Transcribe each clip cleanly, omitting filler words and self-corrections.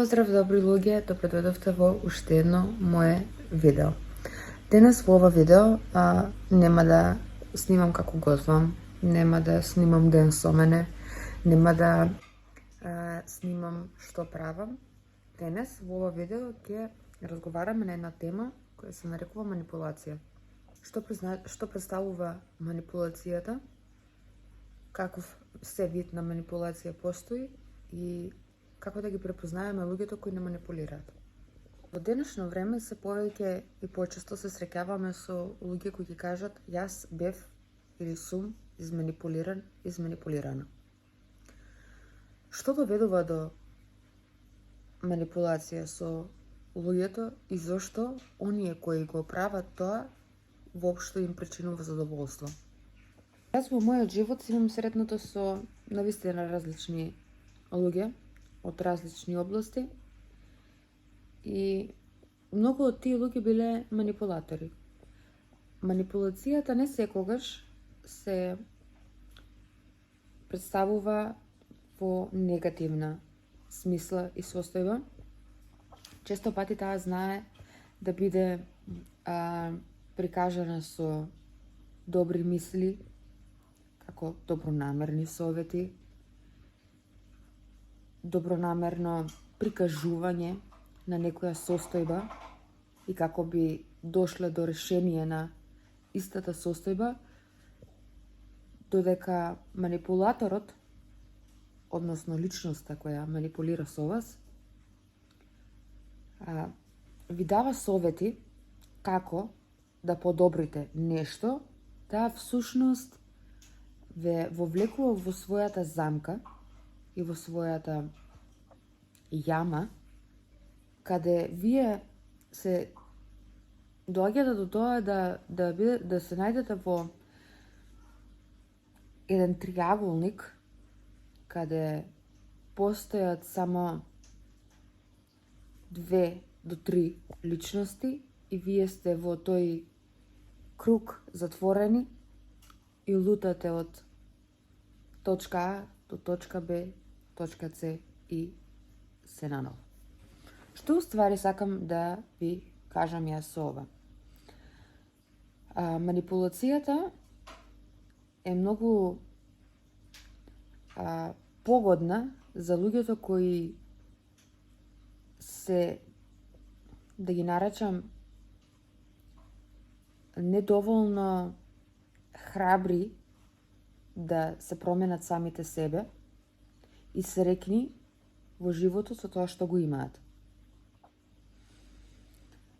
Поздрав, добри луѓе, добредојдовте во уште едно мое видео. Денес во ова видео нема да снимам како готвам, нема да снимам ден со мене, нема да снимам што правам. Денес во ова видео ќе разговараме на една тема која се нарекува манипулација. Што представува манипулацијата, каков се вид на манипулација постои и како да ги препознаеме луѓето кои не манипулираат. Во денешно време се повеќе и почесто се среќаваме со луѓе кои ќе кажат јас бев или сум изманипулиран, изманипулирана. Што доведува до манипулација со луѓето и зошто оние кои го прават тоа воопшто им причинува задоволство? Јас во мојот живот имам сретнато со навистина различни луѓе од различни области и многу од тие луѓе биле манипулатори. Манипулацијата не секогаш се представува во негативна смисла и состојба. Често пати таа знае да биде прикажана со добри мисли, како добронамерни совети, добронамерно прикажување на некоја состојба и како би дошле до решение на истата состојба, додека манипулаторот, односно личноста која манипулира со вас, ви дава совети како да подобрите нешто, таа всушност ве вовлекува во својата замка и во својата јама, каде вие се доаѓате до тоа да се најдете во еден триаголник, каде постојат само 2 до 3 личности и вие сте во тој круг затворени и лутате од точка А до точка Б, точка С и се наново. Што уствари сакам да ви кажам јас со ова? Манипулацијата е многу погодна за луѓето кои се, да ги наречам, недоволно храбри да се променат самите себе и среќни во животот со тоа што го имаат.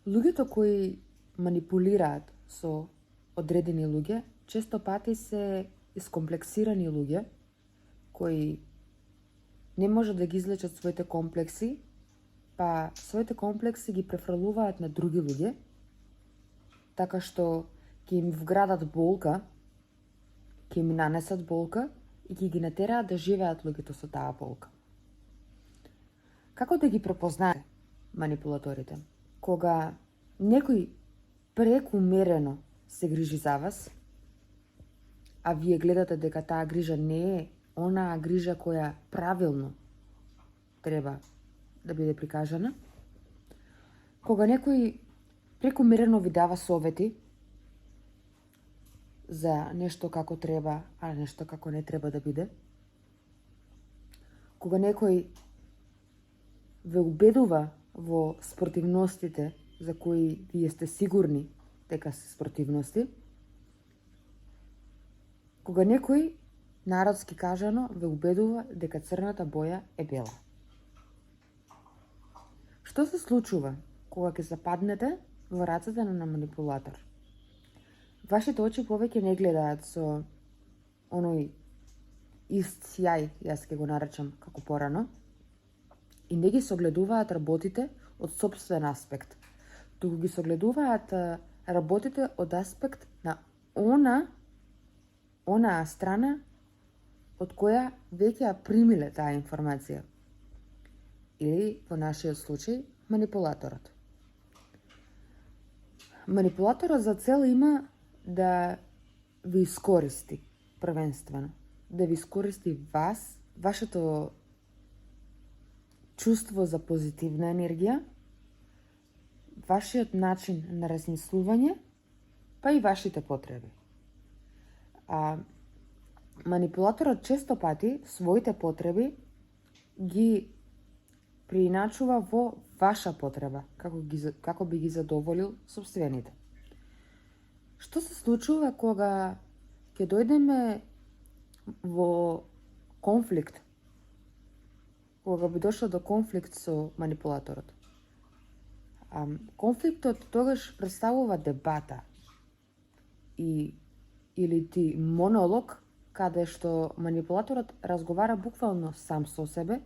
Луѓето кои манипулираат со одредени луѓе, често пати се искомплексирани луѓе кои не може да ги излечат своите комплекси, па своите комплекси ги префрлуваат на други луѓе, така што ќе им вградат болка, ќе им нанесат болка и ќе ги натераат да живеат луѓето со таа болка. Како да ги препознаете манипулаторите? Кога некој прекумерено се грижи за вас, а вие гледате дека таа грижа не е онаа грижа која правилно треба да биде прикажана, кога некој прекумерено ви дава совети за нешто како треба, а нешто како не треба да биде, кога некој ве убедува во спротивностите за кои вие сте сигурни дека се спротивности, кога некој, народски кажано, ве убедува дека црната боја е бела. Што се случува кога ќе западнете во рацете на манипулатор? Вашите очи повеќе не гледаат со оној ист сјај, јас ќе го наречам како порано, и не ги согледуваат работите од сопствен аспект, туку ги согледуваат работите од аспект на онаа страна од која веќе ја примиле таа информација. Или, во нашиот случај, манипулаторот. Манипулаторот за цел има да ви искористи првенствено, да ви искористи вас, вашето чувство за позитивна енергија, вашиот начин на размислување, па и вашите потреби. Манипулаторот често пати своите потреби ги прииначува во ваша потреба, како би ги задоволил собствените. Што се случува кога ќе дојдеме во конфликт, кога би дошло до конфликт со манипулаторот? Конфликтот тогаш представува дебата или ти монолог, каде што манипулаторот разговара буквално сам со себе,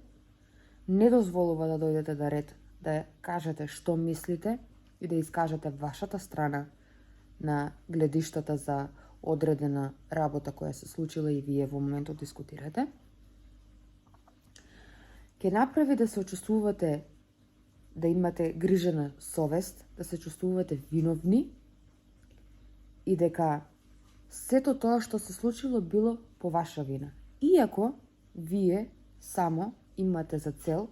не дозволува да дојдете до ред, да кажете што мислите и да искажете вашата страна на гледиштата за одредена работа која се случила и вие во моментот дискутирате. Ќе направи да се очувствувате, да имате грижена совест, да се чувствувате виновни и дека сето тоа што се случило било по ваша вина. Иако вие само имате за цел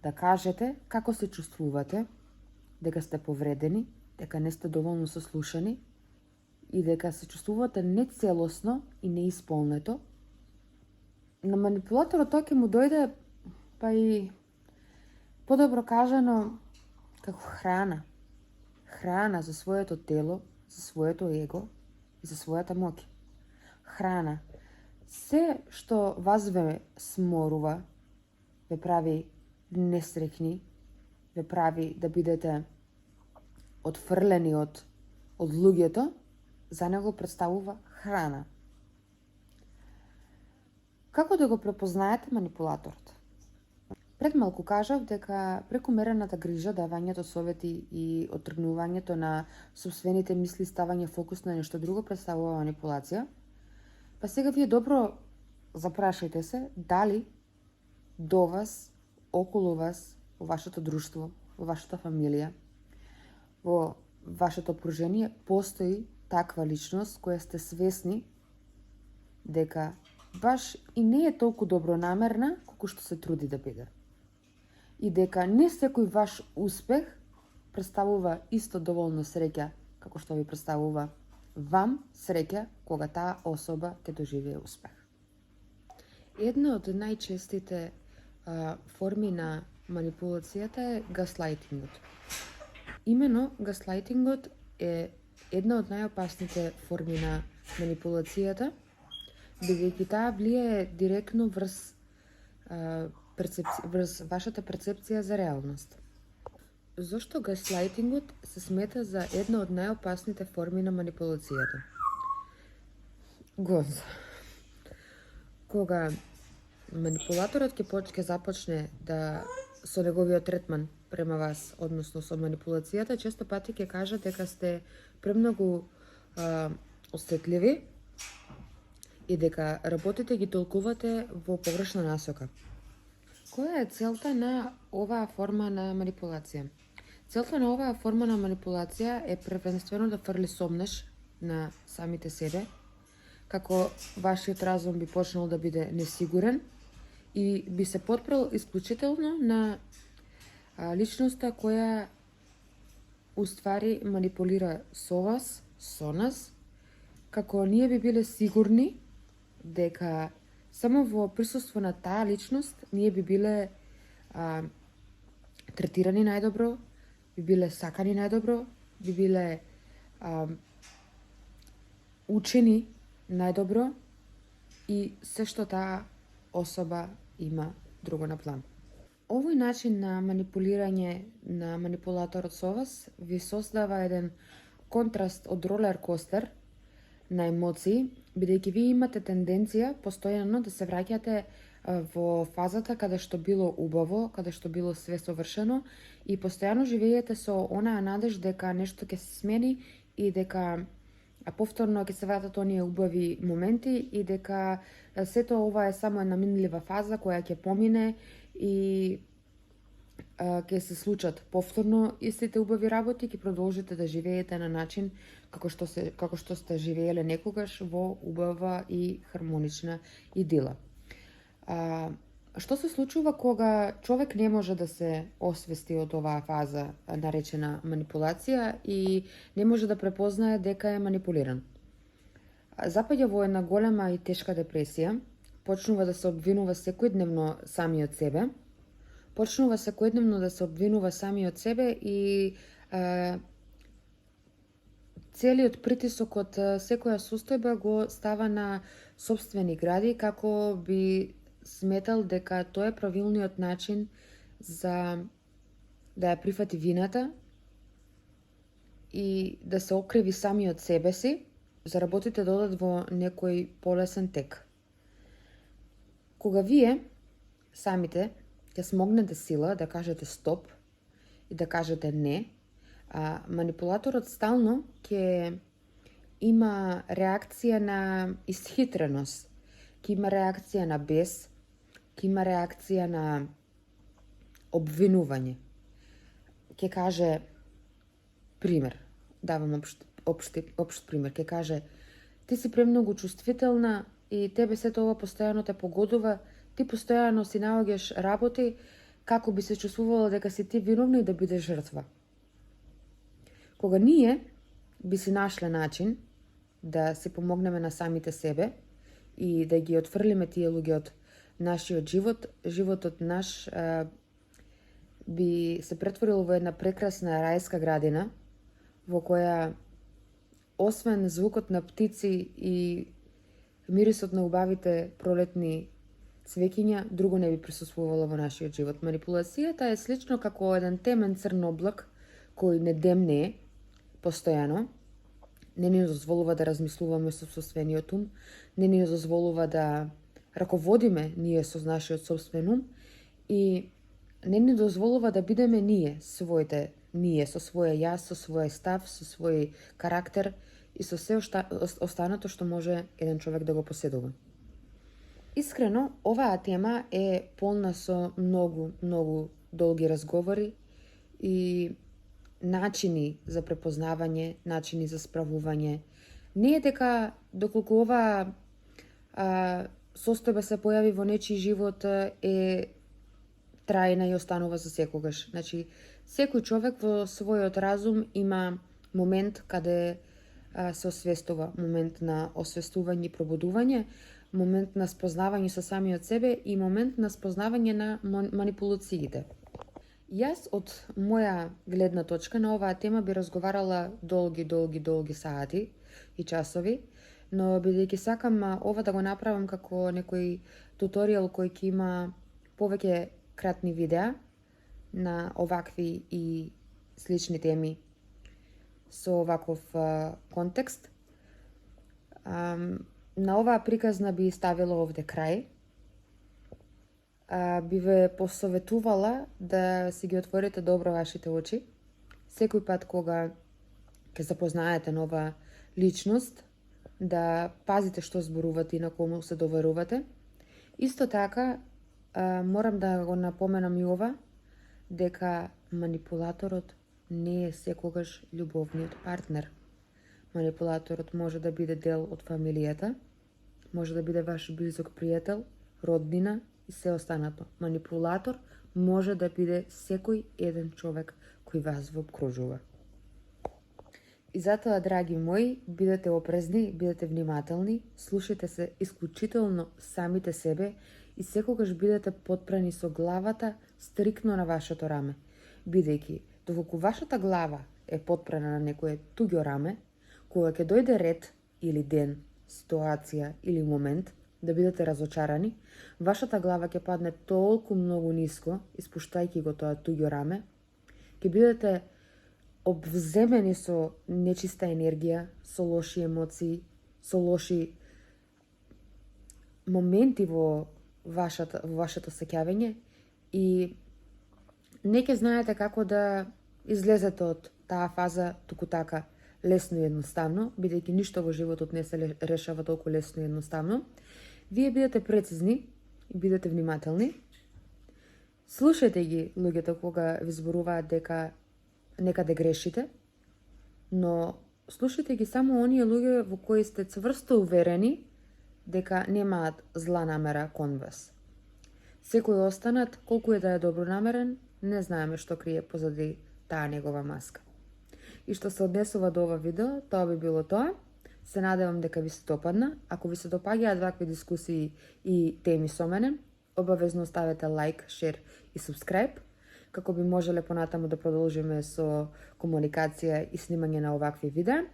да кажете како се чувствувате, дека сте повредени, дека не сте доволно сослушани и дека се чувствувате нецелосно и неисполнето. На манипулаторот тоа ќе му дојде, па и подобро кажано, како храна. Храна за своето тело, за своето его и за својата моќ. Храна. Се што вас ве сморува, ве прави несреќни, ве прави да бидете отфрлени од луѓето, за него представува храна. Како да го препознаете манипулаторот? Пред малку кажав дека прекумерената грижа, давањето совети и оттргнувањето на собствените мисли, ставање фокус на нешто друго представува манипулација. Па сега вие добро запрашајте се дали до вас, околу вас, во вашето друштво, во вашата фамилија, во вашето окружение постои таква личност која сте свесни дека баш и не е толку добронамерна колку што се труди да биде. И дека не секој ваш успех представува исто доволно среќа како што ви представува вам среќа кога таа особа ќе доживее успех. Една од најчестите форми на манипулацијата е гаслайтингот. Имено гаслайтингот е една од најопасните форми на манипулацијата, бидејќи таа влијае директно врз вашата перцепција за реалност. Зошто гаслайтингот се смета за една од најопасните форми на манипулацијата? Кога манипулаторот ќе започне да со неговиот третман према вас, односно со манипулацијата, често пати ќе кажат дека сте премногу осетливи и дека работите ги толкувате во погрешна насока. Која е целта на оваа форма на манипулација? Целта на оваа форма на манипулација е првенствено да фрли сомнеш на самите себе, како вашиот разум би почнал да биде несигурен и би се потпрел исклучително на личноста која уствари манипулира со вас, со нас, како ние би биле сигурни дека само во присуство на таа личност ние би биле третирани најдобро, би биле сакани најдобро, би биле учени најдобро и се што таа особа има друго на план. Овој начин на манипулирање на манипулаторот со вас ви создава еден контраст од ролер костер на емоции, бидејќи вие имате тенденција постојано да се враќате во фазата каде што било убаво, каде што било све совршено и постојано живеете со онаа надеж дека нешто ќе се смени и дека повторно ќе се вратат оние убави моменти и дека сето ова е само една минлива фаза која ќе помине и ќе се случат повторно истите убави работи, ќе продолжите да живеете на начин како што сте живееле некогаш во убава и хармонична идила. Што се случува кога човек не може да се освести од оваа фаза наречена манипулација и не може да препознае дека е манипулиран? Запаѓа во една голема и тешка депресија, почнува да се обвинува секојдневно самиот себе, почнува секојдневно да се обвинува самиот себе и целиот притисок од секоја состојба го става на сопствени гради, како би сметал дека тоа е правилниот начин за да ја прифати вината и да се окриви самиот себе си, за работите да одат во некој полесен тек. Кога вие самите ќе смогнете сила да кажете стоп и да кажете не, манипулаторот стално ќе има реакција на исхитреност, ќе има реакција на бес, ќе има реакција на обвинување. Ќе каже, пример, давам општ пример, ќе каже, ти си премногу чувствителна и тебе сето ова постојано те погодува, ти постојано си наоѓаш работи како би се чувствувала дека си ти виновна и да бидеш жртва. Кога ние би си нашле начин да си помогнеме на самите себе и да ги отфрлиме тие луѓе од нашиот живот, животот наш би се претворил во една прекрасна рајска градина, во која освен звукот на птици и мирисот на убавите пролетни цвеќиња, друго не би присуствувало во нашиот живот. Манипулацијата е слично како еден темен црн облак кој не демне постојано, не ни дозволува да размислуваме со собствениот ум, не ни дозволува да раководиме ние со нашиот собствен ум и не ни дозволува да бидеме ние, ние со своје јас, со свој став, со свој карактер и со се останато што може еден човек да го поседува. Искрено, оваа тема е полна со многу долги разговори и начини за препознавање, начини за справување. Не е дека доколку оваа состојба се појави во нечи живот е трајна и останува за секогаш. Значи, секој човек во својот разум има момент каде се освестува, момент на освестување и пробудување, момент на спознавање со самиот себе и момент на спознавање на манипулациите. Јас од моја гледна точка на оваа тема би разговарала долги сати и часови, но бидејќи сакам ова да го направам како некој туторијал кој ќе има повеќе кратни видеа на овакви и слични теми со оваков контекст, на оваа приказна би ставила овде крај. Би ве посоветувала да си ги отворите добро вашите очи. Секој пат кога ќе запознаете нова личност, да пазите што зборувате и на кому се доверувате. Исто така, морам да го напоменам и ова, дека манипулаторот не е секогаш љубовниот партнер. Манипулаторот може да биде дел од фамилијата, може да биде ваш близок пријател, роднина и се останато. Манипулатор може да биде секој еден човек кој вас во обкружува. И затоа, драги мои, бидете опрезни, бидете внимателни, слушайте се исклучително самите себе и секогаш бидете потпрени со главата стрикно на вашето раме. Бидејќи, доколку вашата глава е потпрена на некое туѓо раме, кога ќе дојде ред или ден, ситуација или момент да бидете разочарани, вашата глава ќе падне толку многу ниско, испуштајќи го тоа туѓо раме, ќе бидете обвземени со нечиста енергија, со лоши емоции, со лоши моменти во вашето сеќавање и не ќе знаете како да излезете од таа фаза туку така лесно и едноставно, бидејќи ништо во животот не се решава толку лесно и едноставно. Вие бидете прецизни и бидете внимателни. Слушајте ги луѓето кога ви зборуваат дека некаде грешите, но слушајте ги само оние луѓе во кои сте цврсто уверени дека немаат зла намера кон вас. Секој останат, колку е да е добронамерен, не знаеме што крие позади таа негова маска. И што се однесува до ова видео, тоа би било тоа. Се надевам дека ви се допадна. Ако ви се допаѓаат вакви дискусии и теми со мене, обавезно оставете лайк, шер и субскрайб, како би можеле понатаму да продолжиме со комуникација и снимање на овакви видеа.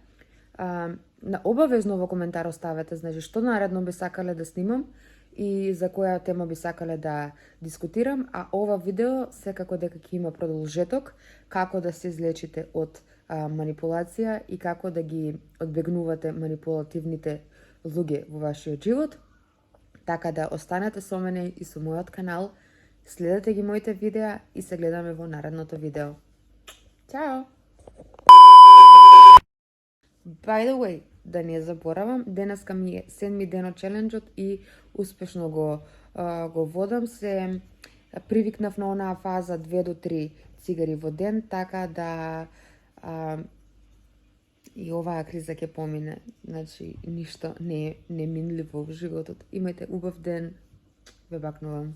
На обавезно во коментар оставете, значи, што наредно би сакале да снимам и за која тема би сакале да дискутирам, а ова видео секако дека ќе има продолжеток, како да се излечите од манипулација и како да ги одбегнувате манипулативните луѓе во вашиот живот. Така да останете со мене и со мојот канал, следете ги моите видеа и се гледаме во наредното видео. Чао! By the way, да не заборавам, денеска ми е 7ми ден од челенџот и успешно го водам. Се привикнав на онаа фаза 2 до 3 цигари во ден, така да и оваа криза ќе помине. Значи, ништо не е неминливо во животот. Имајте убав ден. Ве бакнувам.